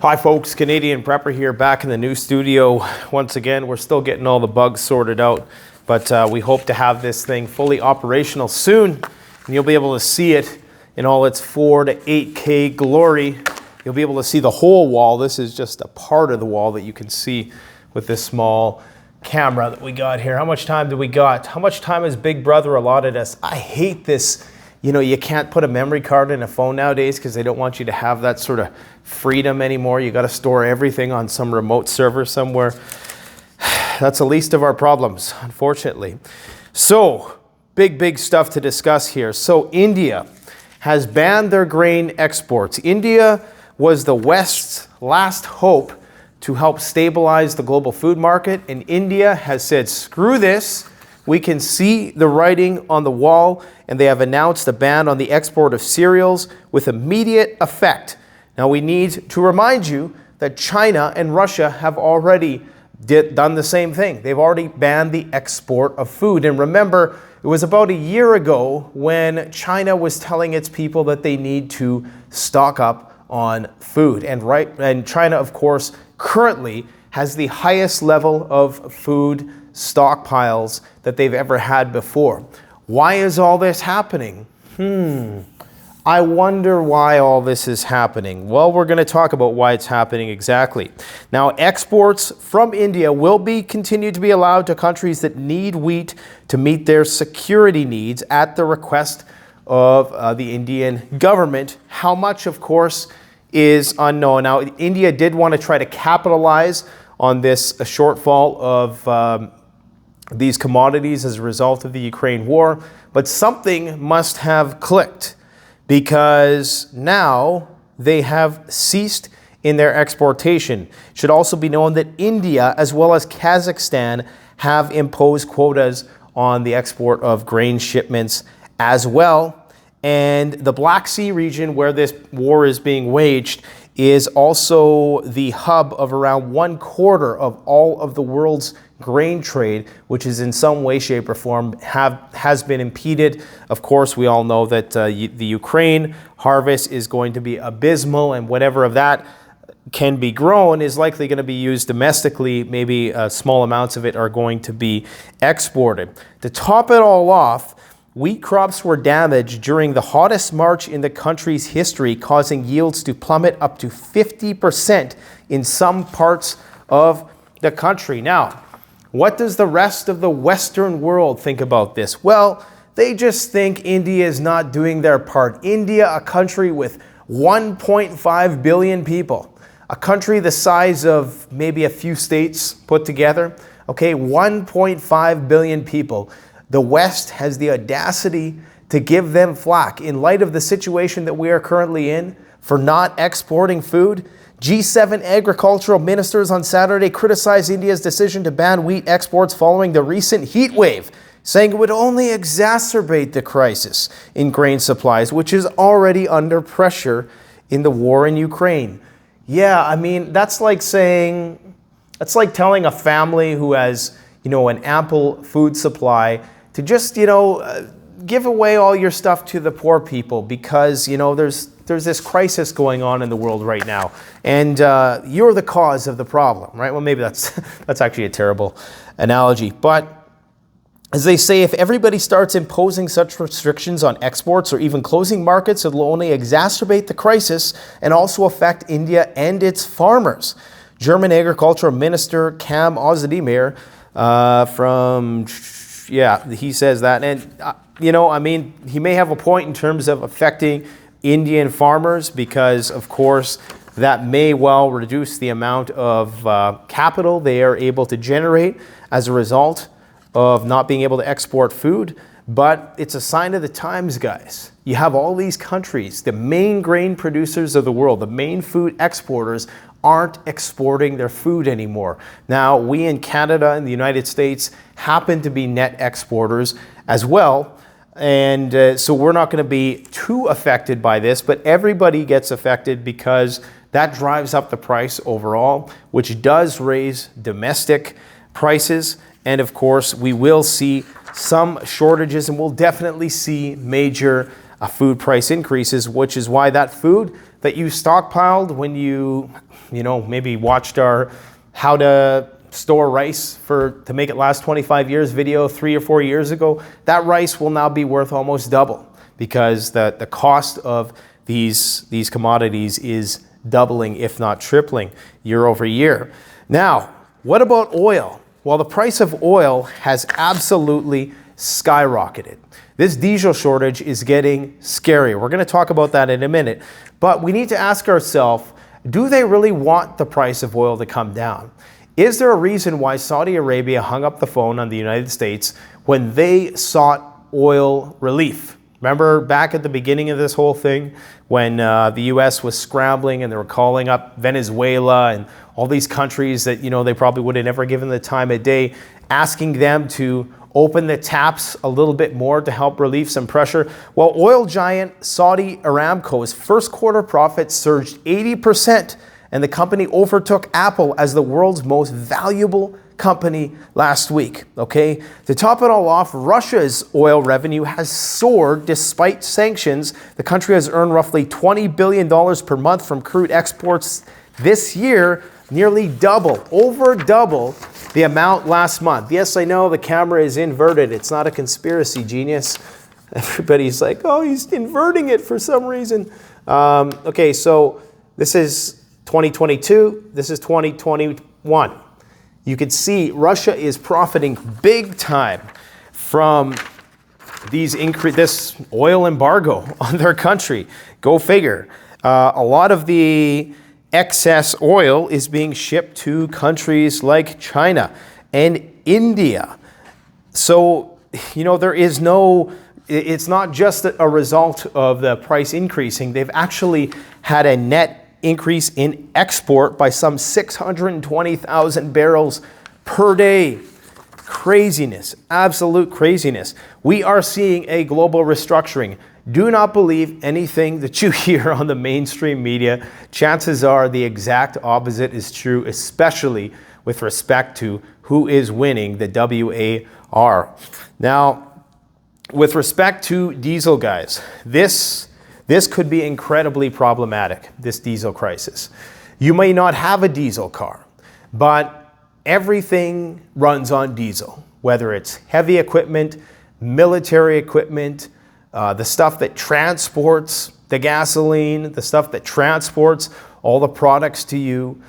Hi folks, Canadian Prepper here, back in the new studio. Once again, we're still getting all the bugs sorted out, but we hope to have this thing fully operational soon, and you'll be able to see it in all its 4 to 8K glory. You'll be able to see the whole wall. This is just a part of the wall that you can see with this small camera that we got here. How much time do we got? How much time has Big Brother allotted us? I hate this. You know, you can't put a memory card in a phone nowadays because they don't want you to have that sort of freedom anymore. You got to store everything on some remote server somewhere. That's the least of our problems, unfortunately. So, big stuff to discuss here. So, India has banned their grain exports. India was the West's last hope to help stabilize the global food market, and India has said, screw this. We can see the writing on the wall, and they have announced a ban on the export of cereals with immediate effect. Now, we need to remind you that China and Russia have already done the same thing. They've already banned the export of food. And remember, it was about a year ago when China was telling its people that they need to stock up on food. And China, of course, currently has the highest level of food stockpiles that they've ever had before. Why is all this happening? I wonder why all this is happening. Well, we're going to talk about why it's happening exactly. Now, exports from India will continue to be allowed to countries that need wheat to meet their security needs at the request of the Indian government. How much, of course, is unknown. Now, India did want to try to capitalize on this shortfall of these commodities as a result of the Ukraine war, but something must have clicked because now they have ceased in their exportation. It should also be known that India as well as Kazakhstan have imposed quotas on the export of grain shipments as well. And the Black Sea region where this war is being waged is also the hub of around 1/4 of all of the world's grain trade, which is in some way, shape, or form has been impeded. Of course, we all know that the Ukraine harvest is going to be abysmal, and whatever of that can be grown is likely going to be used domestically. Maybe small amounts of it are going to be exported. To top it all off, wheat crops were damaged during the hottest March in the country's history, causing yields to plummet up to 50% in some parts of the country. Now, what does the rest of the Western world think about this? Well, they just think India is not doing their part. India, a country with 1.5 billion people, a country the size of maybe a few states put together, okay, 1.5 billion people. The West has the audacity to give them flack in light of the situation that we are currently in for not exporting food. G7 agricultural ministers on Saturday criticized India's decision to ban wheat exports following the recent heat wave, saying it would only exacerbate the crisis in grain supplies, which is already under pressure in the war in Ukraine. Yeah, I mean, that's like telling a family who has, an ample food supply to just, give away all your stuff to the poor people because, there's this crisis going on in the world right now, and you're the cause of the problem, right? Well, maybe that's actually a terrible analogy, but as they say, if everybody starts imposing such restrictions on exports or even closing markets, it will only exacerbate the crisis and also affect India and its farmers. German Agricultural Minister Cam Ozdemir he says that. And, he may have a point in terms of affecting Indian farmers because, of course, that may well reduce the amount of capital they are able to generate as a result of not being able to export food. But it's a sign of the times, guys. You have all these countries, the main grain producers of the world, the main food exporters, aren't exporting their food anymore. Now, we in Canada and the United States happen to be net exporters as well. And so we're not going to be too affected by this, but everybody gets affected because that drives up the price overall, which does raise domestic prices. And of course, we will see some shortages and we'll definitely see major food price increases, which is why that food that you stockpiled when you maybe watched our how to store rice to make it last 25 years video 3 or 4 years ago, that rice will now be worth almost double because the cost of these commodities is doubling, if not tripling, year over year. Now, what about oil? Well, the price of oil has absolutely skyrocketed. This diesel shortage is getting scary. We're going to talk about that in a minute. But we need to ask ourselves, do they really want the price of oil to come down? Is there a reason why Saudi Arabia hung up the phone on the United States when they sought oil relief? Remember back at the beginning of this whole thing when the U.S. was scrambling and they were calling up Venezuela and all these countries that, they probably would have never given the time of day, asking them to open the taps a little bit more to help relieve some pressure. Well, oil giant Saudi Aramco's first quarter profits surged 80%, and the company overtook Apple as the world's most valuable company last week, okay? To top it all off, Russia's oil revenue has soared despite sanctions. The country has earned roughly $20 billion per month from crude exports this year, nearly over double the amount last month. Yes, I know the camera is inverted. It's not a conspiracy, genius. Everybody's like, oh, he's inverting it for some reason. Okay, so this is 2022. This is 2021. You can see Russia is profiting big time from this oil embargo on their country. Go figure. A lot of the excess oil is being shipped to countries like China and India. So, it's not just a result of the price increasing. They've actually had a net increase in export by some 620,000 barrels per day. Craziness, absolute craziness. We are seeing a global restructuring. Do not believe anything that you hear on the mainstream media. Chances are the exact opposite is true, especially with respect to who is winning the WAR. Now, with respect to diesel, guys, this could be incredibly problematic, this diesel crisis. You may not have a diesel car, but everything runs on diesel, whether it's heavy equipment, military equipment, the stuff that transports the gasoline, the stuff that transports all the products to you,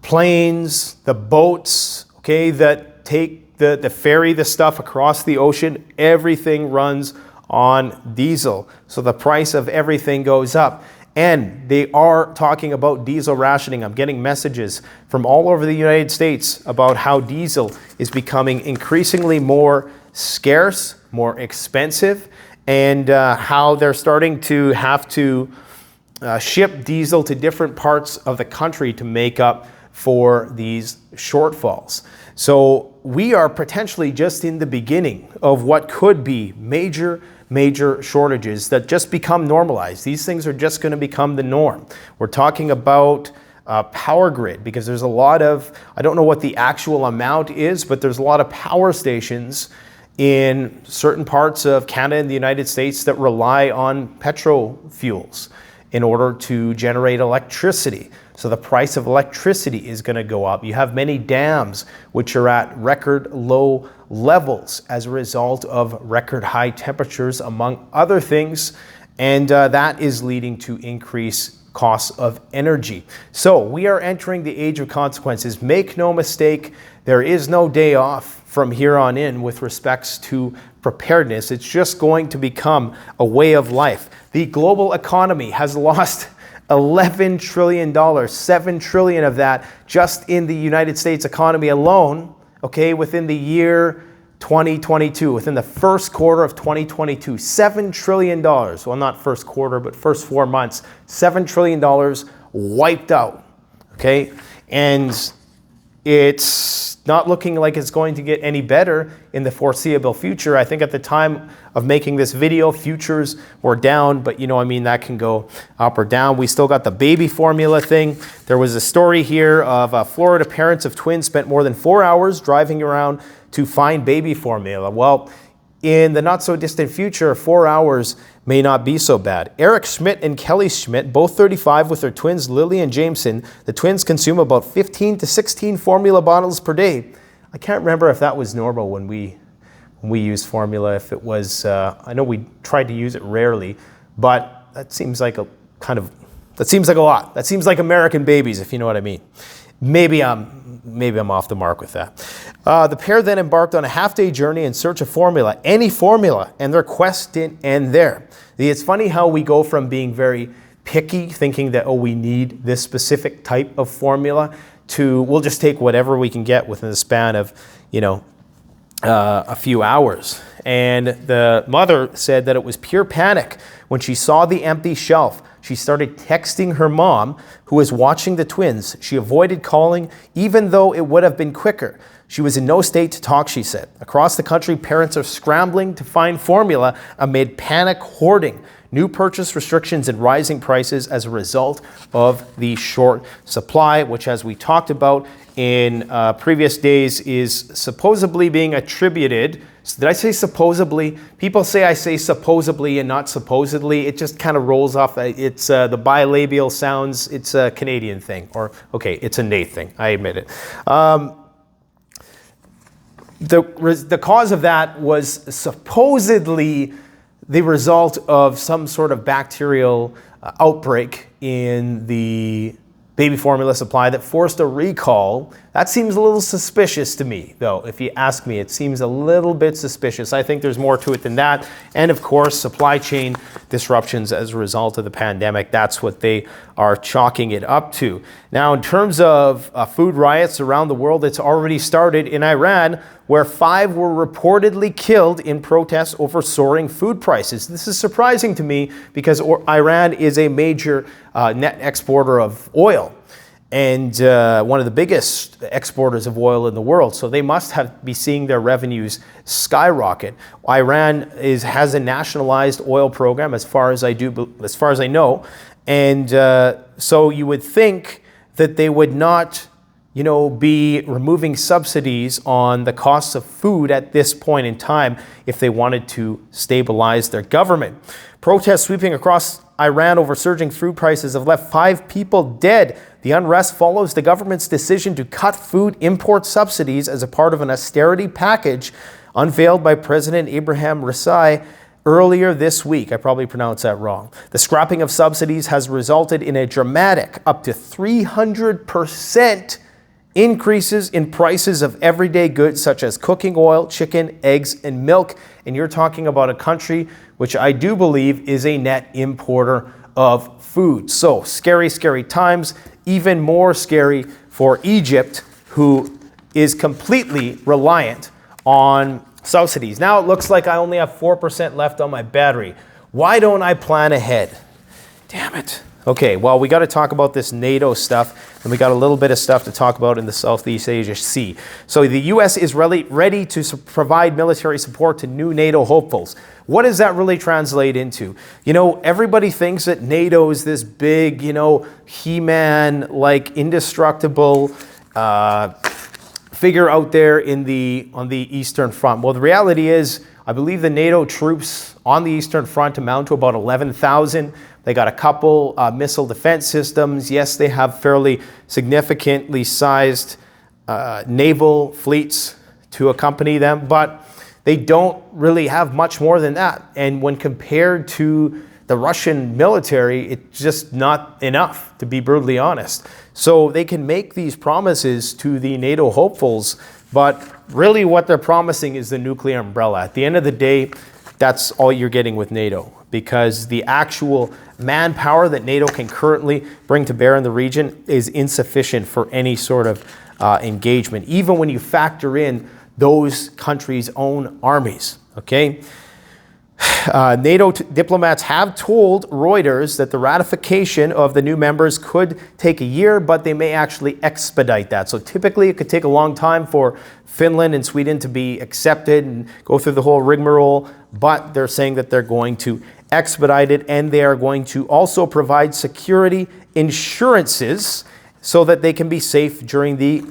planes, the boats, okay, that take the ferry the stuff across the ocean, everything runs on diesel. So the price of everything goes up. And they are talking about diesel rationing. I'm getting messages from all over the United States about how diesel is becoming increasingly more scarce, more expensive, and how they're starting to have to ship diesel to different parts of the country to make up for these shortfalls. So we are potentially just in the beginning of what could be major shortages that just become normalized. These things are just going to become the norm. We're talking about power grid, because there's a lot of, I don't know what the actual amount is, but there's a lot of power stations in certain parts of Canada and the United States that rely on petro fuels in order to generate electricity. So the price of electricity is going to go up. You have many dams which are at record low levels as a result of record high temperatures, among other things, and that is leading to increased costs of energy. So we are entering the age of consequences. Make no mistake, there is no day off from here on in with respects to preparedness. It's just going to become a way of life. The global economy has lost $11 trillion, $7 trillion of that just in the United States economy alone, okay, within the year 2022, within the first quarter of 2022, $7 trillion. Well, not first quarter, but first 4 months, $7 trillion wiped out, okay? And it's not looking like it's going to get any better in the foreseeable future. I think at the time of making this video, futures were down, but that can go up or down. We still got the baby formula thing. There was a story here of Florida parents of twins spent more than 4 hours driving around to find baby formula. Well, in the not so distant future, 4 hours may not be so bad. Eric Schmidt and Kelly Schmidt, both 35 with their twins Lily and Jameson. The twins consume about 15 to 16 formula bottles per day. I can't remember if that was normal when we used formula, if it was, I know we tried to use it rarely, but that seems like a lot. That seems like American babies, if you know what I mean. Maybe I'm off the mark with that. The pair then embarked on a half-day journey in search of formula, any formula, and their quest didn't end there. It's funny how we go from being very picky, thinking that, we need this specific type of formula, to we'll just take whatever we can get within the span of, a few hours. And the mother said that it was pure panic when she saw the empty shelf. She started texting her mom, who was watching the twins. She avoided calling, even though it would have been quicker. She was in no state to talk, she said. Across the country, parents are scrambling to find formula amid panic hoarding, new purchase restrictions, and rising prices as a result of the short supply, which, as we talked about in previous days, is supposedly being attributed. Did I say supposedly? People say I say supposedly and not supposedly. It just kind of rolls off. It's the bilabial sounds. It's a Canadian thing. Or, okay, it's a Nate thing. I admit it. The cause of that was supposedly the result of some sort of bacterial outbreak in the baby formula supply that forced a recall. That seems a little suspicious to me, though. If you ask me, it seems a little bit suspicious. I think there's more to it than that. And of course, supply chain disruptions as a result of the pandemic. That's what they are chalking it up to. Now, in terms of food riots around the world, it's already started in Iran, where 5 were reportedly killed in protests over soaring food prices. This is surprising to me because Iran is a major net exporter of oil and one of the biggest exporters of oil in the world. So they must be seeing their revenues skyrocket. Iran has a nationalized oil program, as far as I know, and so you would think that they would not be removing subsidies on the costs of food at this point in time if they wanted to stabilize their government. Protests sweeping across Iran over surging food prices have left 5 people dead. The unrest follows the government's decision to cut food import subsidies as a part of an austerity package unveiled by President Ibrahim Raisi earlier this week. I probably pronounced that wrong. The scrapping of subsidies has resulted in a dramatic up to 300% increases in prices of everyday goods such as cooking oil, chicken, eggs, and milk. And you're talking about a country which I do believe is a net importer of food. So scary, scary times. Even more scary for Egypt, who is completely reliant on subsidies. Now it looks like I only have 4% left on my battery. Why don't I plan ahead? Damn it. Okay, well, we got to talk about this NATO stuff, and we got a little bit of stuff to talk about in the Southeast Asia Sea. So the U.S. is ready to provide military support to new NATO hopefuls. What does that really translate into? Everybody thinks that NATO is this big, He-Man, like indestructible figure out there on the Eastern Front. Well, the reality is, I believe the NATO troops on the Eastern Front amount to about 11,000. They got a couple missile defense systems. Yes, they have fairly significantly sized naval fleets to accompany them, but they don't really have much more than that. And when compared to the Russian military, it's just not enough, to be brutally honest. So they can make these promises to the NATO hopefuls, but really what they're promising is the nuclear umbrella. At the end of the day, that's all you're getting with NATO, because the actual manpower that NATO can currently bring to bear in the region is insufficient for any sort of engagement, even when you factor in those countries' own armies, okay? NATO diplomats have told Reuters that the ratification of the new members could take a year, but they may actually expedite that. So typically it could take a long time for Finland and Sweden to be accepted and go through the whole rigmarole, but they're saying that they're going to expedite it, and they are going to also provide security insurances so that they can be safe during the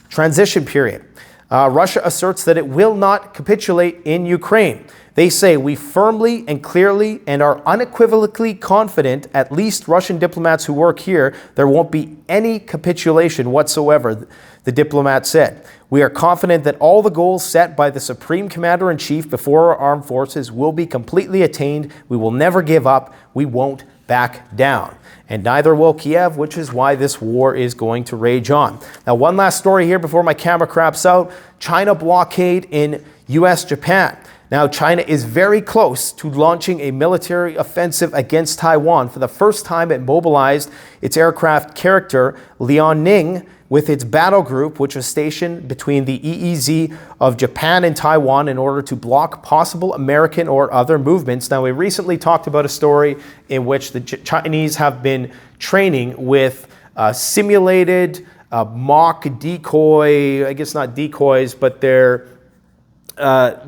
transition period. Russia asserts that it will not capitulate in Ukraine. They say, we firmly and clearly and are unequivocally confident, at least Russian diplomats who work here, there won't be any capitulation whatsoever, the diplomat said. We are confident that all the goals set by the Supreme Commander-in-Chief before our armed forces will be completely attained. We will never give up. We won't back down. And neither will Kiev, which is why this war is going to rage on. Now, one last story here before my camera craps out. China blockade in U.S.-Japan. Now, China is very close to launching a military offensive against Taiwan. For the first time, it mobilized its aircraft carrier, Liaoning, with its battle group, which was stationed between the EEZ of Japan and Taiwan in order to block possible American or other movements. Now, we recently talked about a story in which the Chinese have been training with simulated mock decoy, I guess not decoys, but they're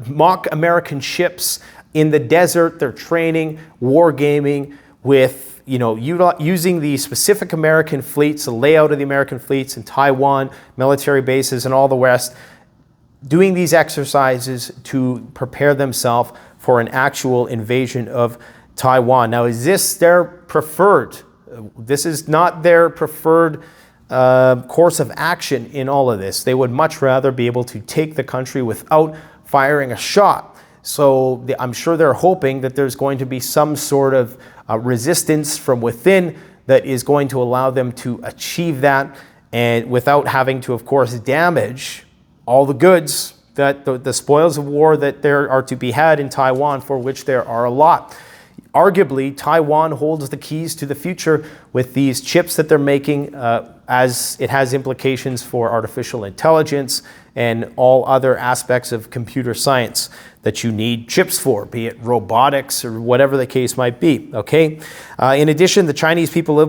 mock American ships in the desert. They're training, wargaming with, using the specific American fleets, the layout of the American fleets in Taiwan, military bases, and all the rest, doing these exercises to prepare themselves for an actual invasion of Taiwan. Now, is this their preferred? This is not their preferred course of action in all of this. They would much rather be able to take the country without firing a shot. So I'm sure they're hoping that there's going to be some sort of resistance from within that is going to allow them to achieve that, and without having to, of course, damage all the goods, that the spoils of war that there are to be had in Taiwan, for which there are a lot. Arguably, Taiwan holds the keys to the future with these chips that they're making, as it has implications for artificial intelligence and all other aspects of computer science that you need chips for, be it robotics or whatever the case might be. Okay. In addition, the Chinese People's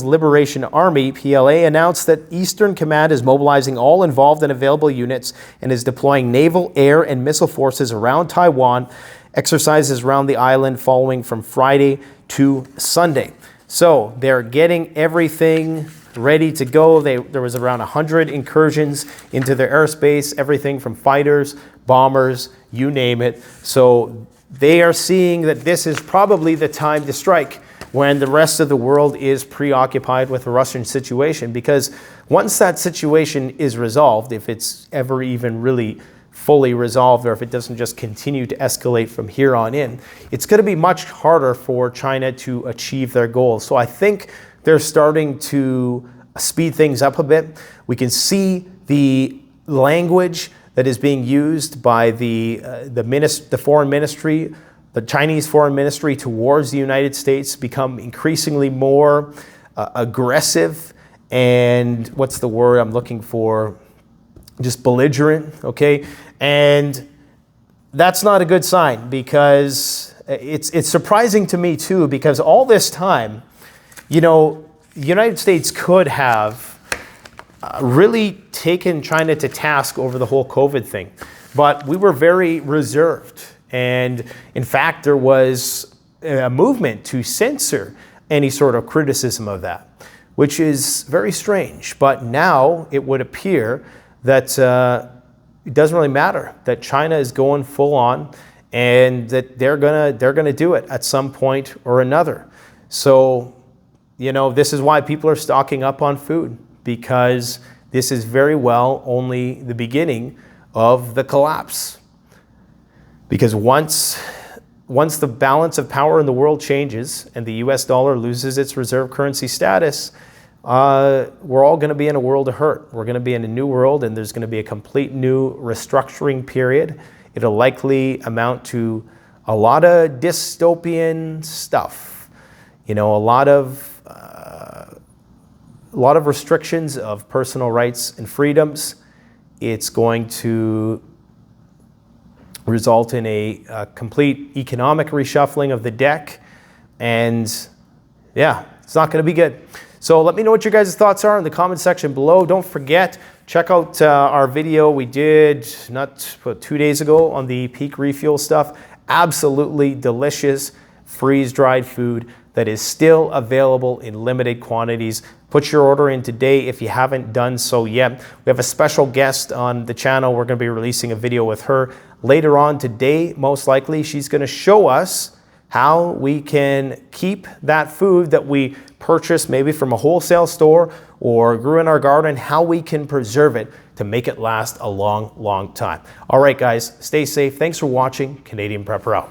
Liberation Army (PLA) announced that Eastern Command is mobilizing all involved and available units and is deploying naval, air, and missile forces around Taiwan. Exercises around the island following from Friday to Sunday. So they're getting everything ready to go. There was around 100 incursions into their airspace, everything from fighters, bombers, you name it. So they are seeing that this is probably the time to strike when the rest of the world is preoccupied with the Russian situation, because once that situation is resolved, if it's ever even really fully resolved, or if it doesn't just continue to escalate from here on in, it's going to be much harder for China to achieve their goals. So I think they're starting to speed things up a bit. We can see the language that is being used by the foreign ministry, the Chinese foreign ministry towards the United States, become increasingly more aggressive and, what's the word I'm looking for? Just belligerent, okay? And that's not a good sign, because it's surprising to me too, because all this time, the United States could have really taken China to task over the whole COVID thing, but we were very reserved. And in fact, there was a movement to censor any sort of criticism of that, which is very strange. But now it would appear that it doesn't really matter, that China is going full on, and that they're gonna do it at some point or another. So, this is why people are stocking up on food, because this is very well only the beginning of the collapse. Because once the balance of power in the world changes and the US dollar loses its reserve currency status, we're all going to be in a world of hurt. We're going to be in a new world, and there's going to be a complete new restructuring period. It'll likely amount to a lot of dystopian stuff. A lot of restrictions of personal rights and freedoms. It's going to result in a complete economic reshuffling of the deck, and yeah, it's not going to be good. So let me know what your guys' thoughts are in the comment section below. Don't forget, check out our video we did 2 days ago on the peak refuel stuff. Absolutely delicious freeze-dried food that is still available in limited quantities. Put your order in today if you haven't done so yet. We have a special guest on the channel. We're going to be releasing a video with her later on today, most likely, she's going to show us how we can keep that food that we purchased maybe from a wholesale store or grew in our garden, how we can preserve it to make it last a long, long time. All right, guys, stay safe. Thanks for watching. Canadian Prepper out.